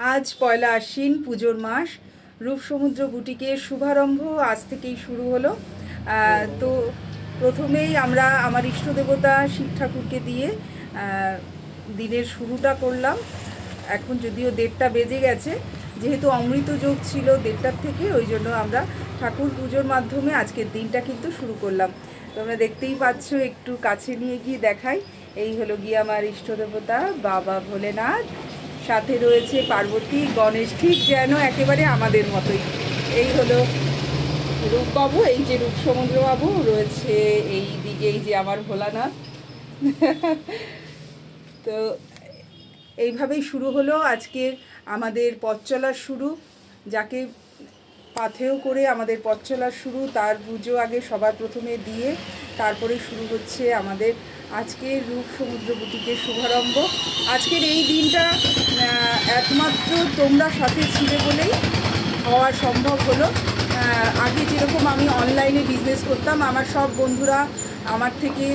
আজ পয়লা আশ্বিন, পুজোর মাস। রূপসমুদ্র বুটিকের শুভারম্ভ আজ থেকেই শুরু হলো। তো প্রথমেই আমরা আমার ইষ্টদেবতা শিব ঠাকুরকে দিয়ে দিনের শুরুটা করলাম। এখন যদিও 1:30 বেজে গেছে, যেহেতু অমৃত যোগ ছিল 1:30 থেকে, ওই জন্য আমরা ঠাকুর পুজোর মাধ্যমে আজকের দিনটা কিন্তু শুরু করলাম। তোমরা দেখতেই পাচ্ছ, একটু কাছে নিয়ে গিয়ে দেখাই। এই হলো গিয়ে আমার ইষ্টদেবতা বাবা ভোলেনাথ, সাথে রয়েছে পার্বতী, গণেশ, ঠিক যেন একেবারে আমাদের মতোই। এই হলো রূপবাবু, এই যে রূপসমুদ্রবাবু রয়েছে এই দিকে, এই যে আমার ভোলানাথ। তো এইভাবেই শুরু হলো আজকের আমাদের পথ চলার শুরু। যাকে পাথেয় করে আমাদের পথ চলার শুরু, তার পুজো আগে সবার প্রথমে দিয়ে তারপরে শুরু হচ্ছে আমাদের আজকের রূপসমুদ্র বুটিকের শুভারম্ভ। আজকের এই দিনটা একমাত্র তোমরা সাথে ছিলে বলেই হওয়া সম্ভব হলো। আগে যেরকম আমি অনলাইনে বিজনেস করতাম, আমার সব বন্ধুরা আমার থেকে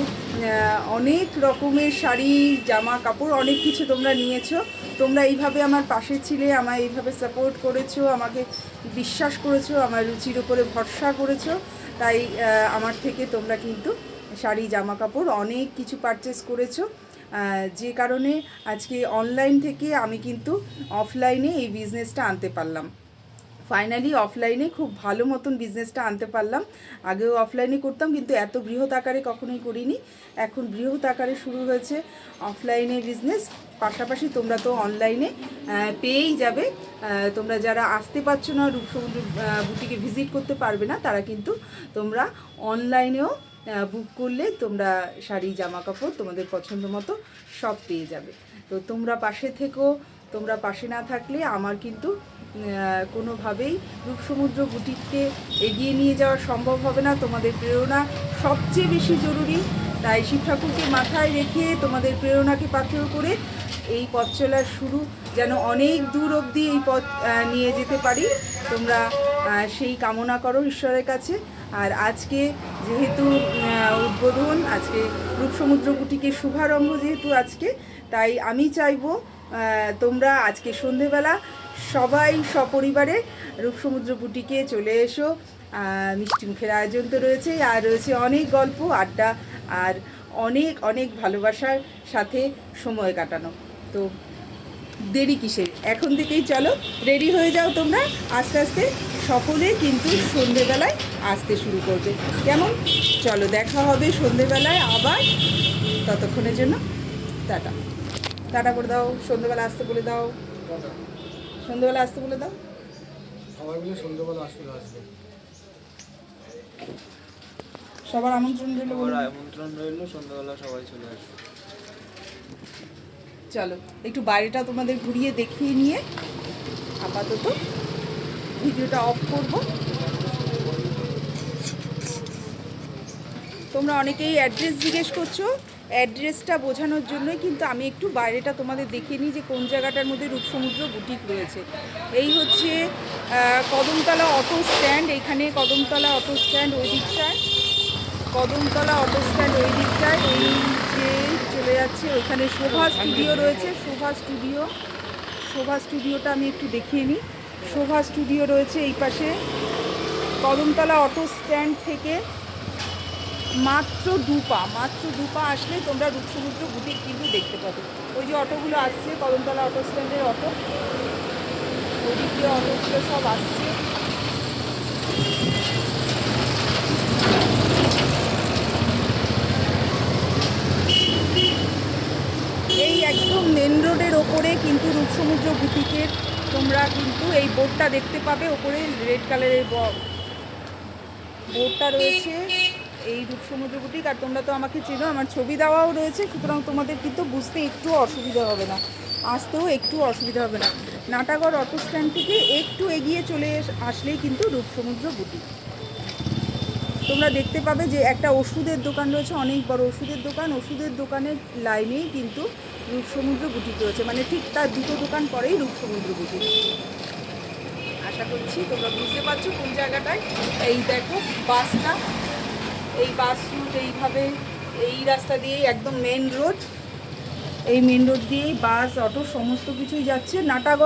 অনেক রকমের শাড়ি, জামা কাপড়, অনেক কিছু তোমরা নিয়েছো। তোমরা এইভাবে আমার পাশে ছিলে, আমায় এইভাবে সাপোর্ট করেছো, আমাকে বিশ্বাস করেছো, আমার রুচির ওপরে ভরসা করেছো। তাই আমার থেকে তোমরা কিন্তু শাড়ি, জামা কাপড় অনেক কিছু পারচেস করেছো, যে কারণে আজকে অনলাইন থেকে আমি কিন্তু অফলাইনে এই বিজনেসটা আনতে পারলাম। ফাইনালি অফলাইনে খুব ভালো মতন বিজনেসটা আনতে পারলাম। আগেও অফলাইনে করতাম, কিন্তু এত বৃহৎ আকারে কখনোই করিনি। এখন বৃহৎ আকারে শুরু হয়েছে অফলাইনে বিজনেস। পাশাপাশি তোমরা তো অনলাইনে পেয়েই যাবে। তোমরা যারা আসতে পারছো না, রূপসমুদ্র বুটিকে ভিজিট করতে পারবে না, তারা কিন্তু তোমরা অনলাইনেও বুক করলে তোমরা শাড়ি, জামা কাপড় তোমাদের পছন্দ মতো সব পেয়ে যাবে। তো তোমরা পাশে থেকো। তোমরা পাশে না থাকলে আমার কিন্তু কোনোভাবেই রূপসমুদ্র বুটিককে এগিয়ে নিয়ে যাওয়া সম্ভব হবে না। তোমাদের প্রেরণা সবচেয়ে বেশি জরুরি। তাই শিব ঠাকুরকে মাথায় রেখে তোমাদের প্রেরণাকে পাথেয় করে এই পথ চলার শুরু যেন অনেক দূর অবধি এই পথ নিয়ে যেতে পারি, তোমরা সেই কামনা করো ঈশ্বরের কাছে। আর আজকে যেহেতু উদ্বোধন, আজকে রূপসমুদ্র বুটিকের শুভারম্ভ যেহেতু আজকে, তাই আমি চাইবো তোমরা আজকে সন্ধেবেলা সবাই সপরিবারে রূপসমুদ্র বুটিকে চলে এসো। মিষ্টি মুখের আয়োজন তো রয়েছে, আর রয়েছে অনেক গল্প, আড্ডা, আর অনেক অনেক ভালোবাসার সাথে সময় কাটানো। তো দেরি কিসের, এখন থেকেই চলো, রেডি হয়ে যাও তোমরা। আস্তে আস্তে সকলে কিন্তু সন্ধেবেলায় আসতে শুরু করবে, কেমন? চলো, দেখা হবে সন্ধেবেলায় আবার। ততক্ষণের জন্য টাটা। টাটা করে দাও, সন্ধেবেলা আসতে বলে দাও। সন্ধ্যেবেলা আসতে বলে দাও, সবাই মিলে সন্ধ্যেবেলা আসবে। সবার আমন্ত্রণ রইল, আমন্ত্রণ রইল, সন্ধ্যেবেলা সবাই চলে আসবে। চলো একটু বাইরেটা তোমাদের ঘুরিয়ে দেখিয়ে নিয়ে আপাতত ভিডিওটা অফ করব। তোমরা অনেকেই অ্যাড্রেস জিজ্ঞেস করছো, অ্যাড্রেসটা বোঝানোর জন্যই কিন্তু আমি একটু বাইরেটা তোমাদের দেখিয়ে নিই যে কোন জায়গাটার মধ্যে রূপসমুদ্র বুটিক রয়েছে। এই হচ্ছে কদমতলা অটো স্ট্যান্ড। এখানে কদমতলা অটো স্ট্যান্ড ওই দিকটায়, কদমতলা অটো স্ট্যান্ড ওই দিকটায়, এই যে চলে যাচ্ছে ওইখানে শোভা স্টুডিও রয়েছে। শোভা স্টুডিওটা আমি একটু দেখিয়ে নিই। শোভা স্টুডিও রয়েছে এই পাশে। কদমতলা অটো স্ট্যান্ড থেকে মাত্র দু পা আসলে তোমরা রূপসমুদ্র বুটিক কিন্তু দেখতে পাবে। ওই যে অটোগুলো আসছে, কদমতলা অটো স্ট্যান্ডের অটো, ওই দিক দিয়ে অটোগুলো সব আসছে। এই একদম মেন রোডের ওপরে কিন্তু রূপসমুদ্র বুটিকের তোমরা কিন্তু এই বোর্ডটা দেখতে পাবে। ওপরে রেড কালারের বোর্ডটা রয়েছে, এই রূপসমুদ্র বুটিক। আর তোমরা তো আমাকে চেনো, আমার ছবি দেওয়াও রয়েছে, সুতরাং তোমাদের কিন্তু বুঝতে একটু অসুবিধা হবে না, আসতেও একটু অসুবিধা হবে না। নাটাগড় অটো স্ট্যান্ড থেকে একটু এগিয়ে চলে আসলেই কিন্তু রূপসমুদ্র বুটিক তোমরা দেখতে পাবে। যে একটা ওষুধের দোকান রয়েছে, অনেক বড় ওষুধের দোকান, ওষুধের দোকানের লাইনেই কিন্তু রূপসমুদ্র বুটিক রয়েছে, মানে ঠিক তার দুটো দোকান পরেই রূপসমুদ্র বুটিক। আশা করছি তোমরা বুঝতে পারছো কোন জায়গাটায়। এই দেখো বাসটা, এই বাস রুট এইভাবে এই রাস্তা দিয়েই একদম মেন রোড, এই মেন রোড দিয়েই বাস, অটো সমস্ত কিছুই যাচ্ছে। নাটাগড়